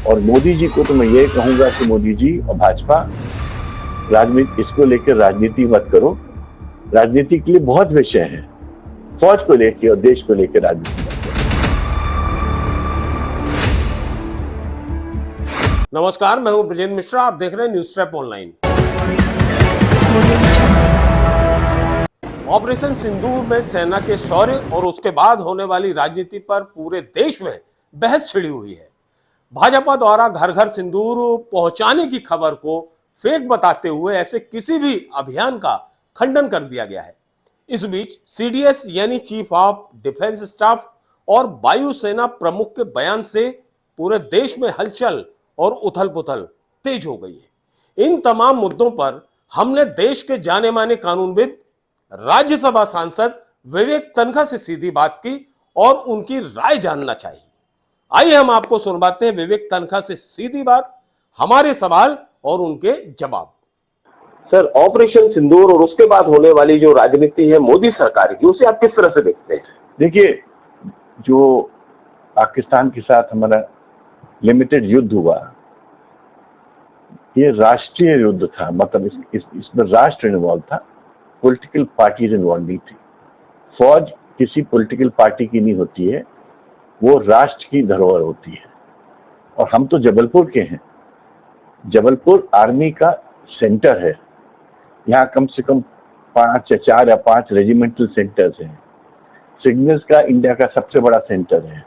और मोदी जी को तो मैं ये कहूंगा कि मोदी जी और भाजपा राजनीति इसको लेकर राजनीति मत करो। राजनीति के लिए बहुत विषय हैं, फौज को लेकर और देश को लेकर राजनीति मत करो। नमस्कार, मैं हूं ब्रजेंद्र मिश्रा। आप देख रहे हैं न्यूज ट्रैप ऑनलाइन। ऑपरेशन सिंदूर में सेना के शौर्य और उसके बाद होने वाली राजनीति पर पूरे देश में बहस छिड़ी हुई है। भाजपा द्वारा घर घर सिंदूर पहुंचाने की खबर को फेक बताते हुए ऐसे किसी भी अभियान का खंडन कर दिया गया है। इस बीच सीडीएस यानी चीफ ऑफ डिफेंस स्टाफ और वायुसेना प्रमुख के बयान से पूरे देश में हलचल और उथल पुथल तेज हो गई है। इन तमाम मुद्दों पर हमने देश के जाने माने कानूनविद राज्यसभा सांसद विवेक तनखा से सीधी बात की और उनकी राय जानना चाहिए। आइए हम आपको सुनवाते हैं विवेक तनखा से सीधी बात, हमारे सवाल और उनके जवाब। सर, ऑपरेशन सिंदूर और उसके बाद होने वाली जो राजनीति है मोदी सरकार की, उसे आप किस तरह से देखते हैं? देखिए, जो पाकिस्तान के साथ हमारा लिमिटेड युद्ध हुआ, ये राष्ट्रीय युद्ध था। मतलब इसमें राष्ट्र इन्वॉल्व था, पॉलिटिकल पार्टीज इन्वॉल्व नहीं थी। फौज किसी पॉलिटिकल पार्टी की नहीं होती है, वो राष्ट्र की धरोहर होती है। और हम तो जबलपुर के हैं। जबलपुर आर्मी का सेंटर है। यहाँ कम से कम 4 या 5 रेजिमेंटल सेंटर्स हैं। सिग्नल्स का इंडिया का सबसे बड़ा सेंटर है।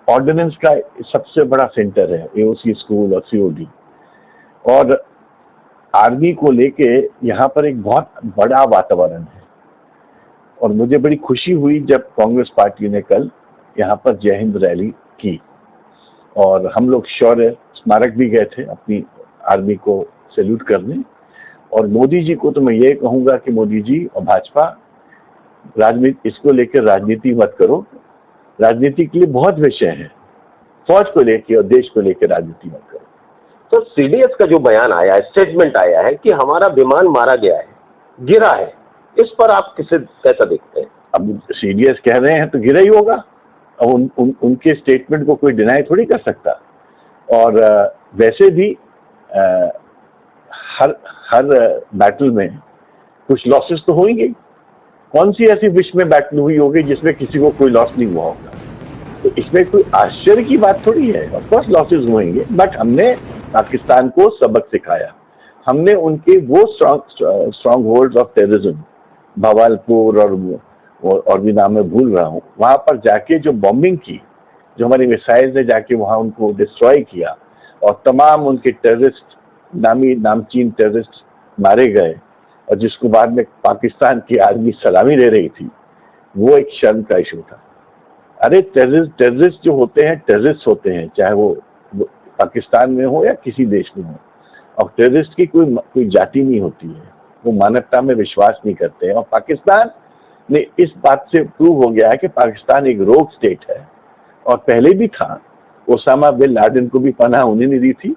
ऑर्डिनेंस का सबसे बड़ा सेंटर है, एओसी स्कूल और सीओडी। और आर्मी को लेके यहाँ पर एक बहुत बड़ा वातावरण है। और मुझे बड़ी खुशी हुई जब कांग्रेस पार्टी ने कल यहाँ पर जय हिंद रैली की, और हम लोग शौर्य स्मारक भी गए थे अपनी आर्मी को सैल्यूट करने। और मोदी जी को तो मैं ये कहूँगा कि मोदी जी और भाजपा राजनीति इसको लेकर राजनीति मत करो। राजनीति के लिए बहुत विषय हैं, फौज को लेकर और देश को लेकर राजनीति मत करो। तो सीडीएस का जो बयान आया है, स्टेटमेंट आया है कि हमारा विमान मारा गया है, गिरा है, इस पर आप कैसा देखते हैं? अब सीडीएस कह रहे हैं तो गिरा ही होगा। अब उनके स्टेटमेंट को कोई डिनाई थोड़ी कर सकता। और वैसे भी हर बैटल में कुछ लॉसेस तो होंगे। कौन सी ऐसी विश्व में बैटल हुई होगी जिसमें किसी को कोई लॉस नहीं हुआ होगा? तो इसमें कोई आश्चर्य की बात थोड़ी है। ऑफ कोर्स लॉसेस होंगे, बट हमने पाकिस्तान को सबक सिखाया। हमने उनके वो strong holds of terrorism, Bhawalpur और भी नाम मैं भूल रहा हूँ, वहां पर जाके जो बॉम्बिंग की, जो हमारी मिसाइल ने जाके वहां उनको डिस्ट्रॉय किया, और तमाम उनके टेररिस्ट, नामचीन टेररिस्ट मारे गए, और जिसको बाद में पाकिस्तान की आर्मी सलामी दे रही थी, वो एक शर्म का इशू था। अरे टेररिस्ट जो होते हैं, टेररिस्ट होते हैं, चाहे वो पाकिस्तान में हो या किसी देश में हो। और टेररिस्ट की कोई जाति नहीं होती है, वो मानवता में विश्वास नहीं करते हैं। और पाकिस्तान ने इस बात से प्रूव हो गया है कि पाकिस्तान एक रोग स्टेट है, और पहले भी था। ओसामा बिन लादेन को भी पनाह उन्हें नहीं दी थी,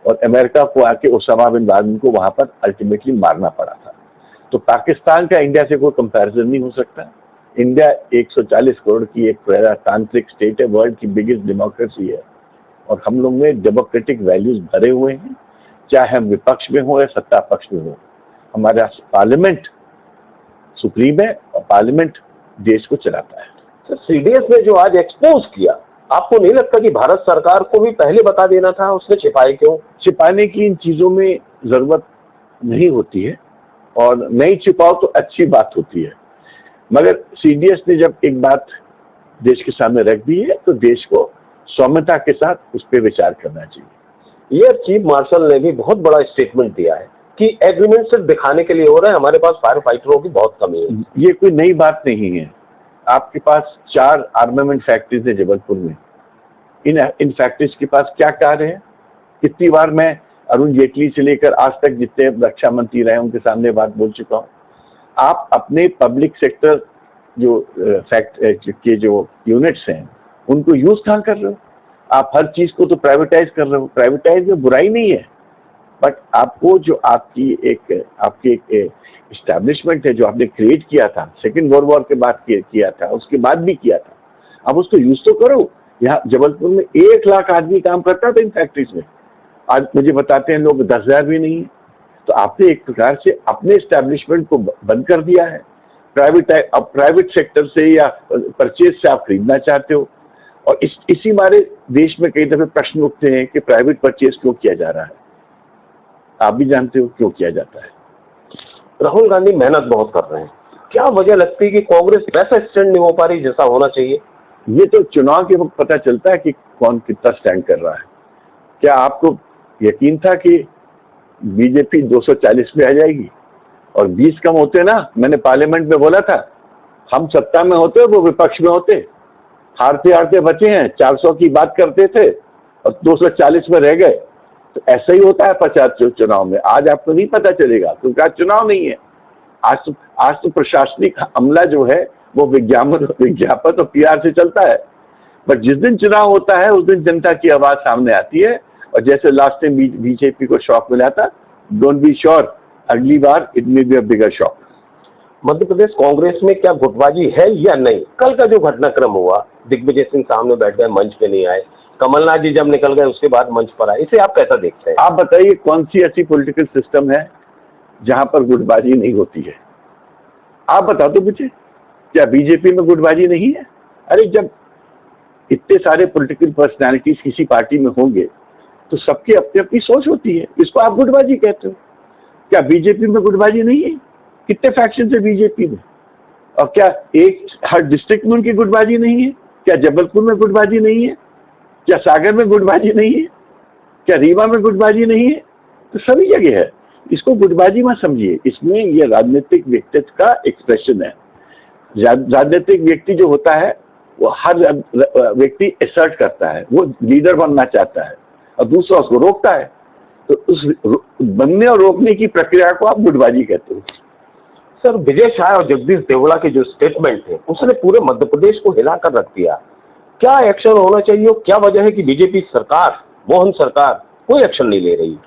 और अमेरिका को आके ओसामा बिन लादेन को वहां पर अल्टीमेटली मारना पड़ा था। तो पाकिस्तान का इंडिया से कोई कंपैरिजन नहीं हो सकता। इंडिया 140 करोड़ की एक प्रजातांत्रिक स्टेट है, वर्ल्ड की बिगेस्ट डेमोक्रेसी है, और हम लोग में डेमोक्रेटिक वैल्यूज भरे हुए हैं, चाहे हम विपक्ष में हो या सत्ता पक्ष में हो। हमारा पार्लियामेंट सुप्रीम है, और पार्लियामेंट देश को चलाता है। सर, सीडीएस ने जो आज एक्सपोज किया, आपको नहीं लगता कि भारत सरकार को भी पहले बता देना था? उसने छिपाए क्यों? छिपाने की इन चीजों में जरूरत नहीं होती है, और नहीं छिपाओ तो अच्छी बात होती है। मगर सीडीएस ने जब एक बात देश के सामने रख दी है, तो देश को सौम्यता के साथ उस पर विचार करना चाहिए। एयर चीफ मार्शल ने भी बहुत बड़ा स्टेटमेंट दिया है कि एग्रीमेंट सिर्फ दिखाने के लिए हो रहा है, हमारे पास फायर फाइटरों की बहुत कमी है। ये कोई नई बात नहीं है। आपके पास 4 आर्मामेंट फैक्ट्रीज है जबलपुर में। इन फैक्ट्रीज के पास क्या कार्य है? कितनी बार मैं अरुण जेटली से लेकर आज तक जितने रक्षा मंत्री रहे उनके सामने बात बोल चुका हूँ। आप अपने पब्लिक सेक्टर जो के जो यूनिट्स हैं, उनको यूज कहाँ कर रहे हो? आप हर चीज को तो प्राइवेटाइज कर रहे हो। प्राइवेटाइज में बुराई नहीं है, बट आपको जो आपकी एक इस्टेब्लिशमेंट है, जो आपने क्रिएट किया था सेकेंड वर्ल्ड वॉर के बाद किया था, उसके बाद भी किया था, अब उसको यूज तो करो। यहाँ जबलपुर में 1 लाख आदमी काम करता था इन फैक्ट्रीज में, आज मुझे बताते हैं लोग 10,000 भी नहीं है। तो आपने एक प्रकार से अपने एस्टेब्लिशमेंट को बंद कर दिया है। प्राइवेट सेक्टर से या परचेज से आप खरीदना चाहते हो, और इसी हमारे देश में कई दफे प्रश्न उठते हैं कि प्राइवेट परचेज क्यों किया जा रहा है। आप भी जानते हो क्यों किया जाता है। राहुल गांधी मेहनत बहुत कर रहे हैं, क्या वजह लगती है कि कांग्रेस वैसा स्टैंड नहीं हो पा रही जैसा होना चाहिए? ये तो चुनाव के वक्त पता चलता है कि कौन कितना स्टैंड कर रहा है। क्या आपको यकीन था कि बीजेपी 240 में आ जाएगी और 20 कम होते ना? मैंने पार्लियामेंट में बोला था, हम सत्ता में होते वो विपक्ष में होते, हारते हारते बचे हैं, 400 की बात करते थे और 240 में रह गए। तो ऐसा ही होता है 50 चुनाव में। आज आपको नहीं पता चलेगा क्योंकि आज चुनाव नहीं है। आज तो प्रशासनिक अमला जो है वो विज्ञापन और पीआर से चलता है, बट जिस दिन चुनाव होता है उस दिन जनता की आवाज सामने आती है। और जैसे लास्ट टाइम बीजेपी को शॉक मिला था, डोंट बी श्योर, अगली बार it may be a bigger shock. Madhya Pradesh Congress में क्या गुटबाजी है या नहीं? कल का जो घटनाक्रम हुआ, दिग्विजय सिंह सामने बैठ गए, मंच पे नहीं आए, कमलनाथ जी जब निकल गए उसके बाद मंच पर आए, इसे आप कैसा देखते हैं? आप बताइए कौन सी ऐसी पॉलिटिकल सिस्टम है जहां पर गुटबाजी नहीं होती है? आप बता दो मुझे, क्या बीजेपी में गुटबाजी नहीं है? अरे जब इतने सारे पॉलिटिकल पर्सनालिटीज किसी पार्टी में होंगे तो सबकी अपनी अपनी सोच होती है, इसको आप गुटबाजी कहते हो। क्या बीजेपी में गुटबाजी नहीं है? कितने फैक्शन है बीजेपी में? और क्या एक हर डिस्ट्रिक्ट में उनकी गुटबाजी नहीं है? क्या जबलपुर में गुटबाजी नहीं है? क्या सागर में गुटबाजी नहीं है? क्या रीवा में गुटबाजी नहीं है? तो सभी जगह है। इसको गुटबाजी मत समझिए, इसमें ये राजनीतिक व्यक्तित्व का एक्सप्रेशन है। राजनीतिक व्यक्ति जो होता है वो हर व्यक्ति असर्ट करता है, वो लीडर बनना चाहता है और दूसरा उसको रोकता है। तो उस बनने और रोकने की प्रक्रिया को आप गुटबाजी कहते हो। सर, विजय शाह और जगदीश देवड़ा के जो स्टेटमेंट थे उसने पूरे मध्य प्रदेश को हिलाकर रख दिया। क्या एक्शन होना चाहिए और क्या वजह है कि बीजेपी सरकार, मोहन सरकार कोई एक्शन नहीं ले रही?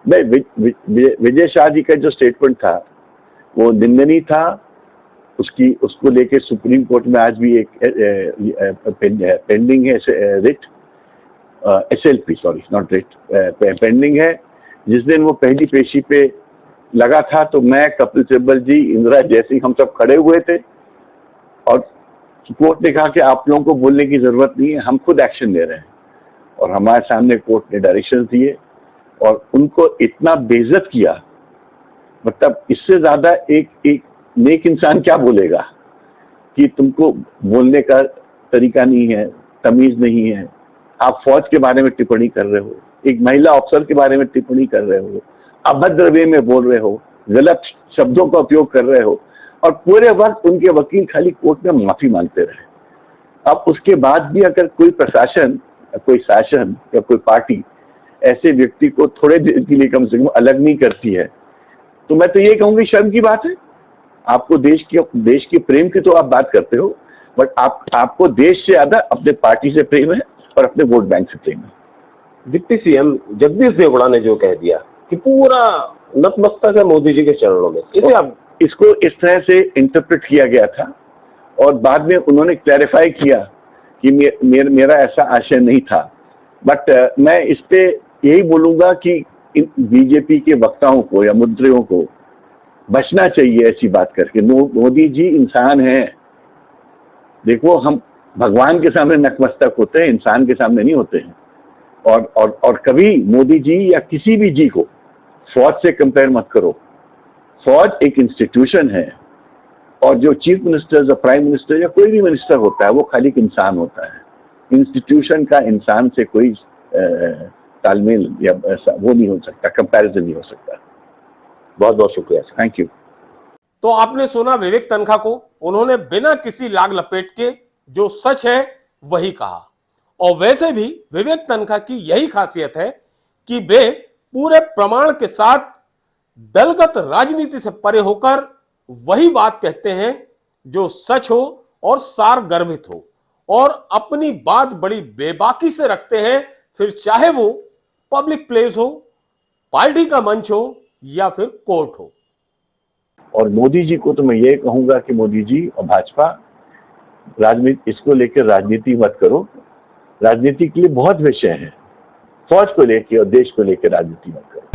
नहीं, विजय शाह जी का जो स्टेटमेंट था वो निंदनीय था। उसको लेके सुप्रीम कोर्ट में आज भी एक पेंडिंग है writ, SLP, sorry not writ, pending है। जिस दिन वो पहली पेशी पे लगा था तो मैं, कपिल सिब्बल जी, इंदिरा जैसी, हम सब खड़े हुए थे और कोर्ट ने कहा कि आप लोगों को बोलने की जरूरत नहीं है, हम खुद एक्शन ले रहे हैं। और हमारे सामने कोर्ट ने डायरेक्शन दिए और उनको इतना बेइज्जत किया, मतलब इससे ज्यादा एक नेक इंसान क्या बोलेगा कि तुमको बोलने का तरीका नहीं है, तमीज नहीं है, आप फौज के बारे में टिप्पणी कर रहे हो, एक महिला अफसर के बारे में टिप्पणी कर रहे हो, अभद्र वे में बोल रहे हो, गलत शब्दों का उपयोग कर रहे हो, और पूरे वक्त उनके वकील खाली कोर्ट में माफी मांगते रहे। अब उसके बाद भी अगर कोई प्रशासन, कोई शासन या कोई पार्टी ऐसे व्यक्ति को थोड़े देर के लिए कम से कम अलग नहीं करती है, तो मैं तो ये कहूंगी शर्म की बात है। आपको देश की प्रेम की तो आप बात करते हो, बट आपको देश से ज्यादा अपने पार्टी से प्रेम है और अपने वोट बैंक से प्रेम है। डिप्टी सीएम जगदीश देवड़ा ने जो कह दिया कि पूरा नतमस्तक है मोदी जी के चरणों में, इसे आप इसको इस तरह से इंटरप्रेट किया गया था और बाद में उन्होंने क्लैरिफाई किया कि मेरा ऐसा आशय नहीं था। बट मैं इस पे यही बोलूंगा कि बीजेपी के वक्ताओं को या मंत्रियों को बचना चाहिए ऐसी बात करके। मोदी जी इंसान हैं, देखो हम भगवान के सामने नतमस्तक होते हैं, इंसान के सामने नहीं होते हैं। और कभी मोदी जी या किसी भी जी को फौज से कंपेयर मत करो। फौज एक इंस्टीट्यूशन है और जो चीफ मिनिस्टर या प्राइम मिनिस्टर या कोई भी मिनिस्टर होता है वो खाली एक इंसान होता है। इंस्टीट्यूशन का इंसान से कोई तालमेल या ऐसा वो नहीं हो सकता, कंपैरिजन नहीं हो सकता। बहुत बहुत शुक्रिया। Thank you. तो आपने सुना विवेक तन्खा को, उन्होंने बिना किसी लाग लपेट के जो सच है वही कहा। और वैसे भी विवेक तन्खा की यही खासियत है कि वे पूरे प्रमाण के साथ दलगत राजनीति से परे होकर वही बात कहते हैं जो सच हो और सार गर्भित हो, और अपनी बात बड़ी बेबाकी से रखते हैं, फिर चाहे वो पब्लिक प्लेस हो, पार्टी का मंच हो या फिर कोर्ट हो। और मोदी जी को तो मैं ये कहूंगा कि मोदी जी और भाजपा, राजनीति इसको लेकर राजनीति मत करो। राजनीति के लिए बहुत विषय हैं, फौज को लेकर और देश को लेकर राजनीति मत करो।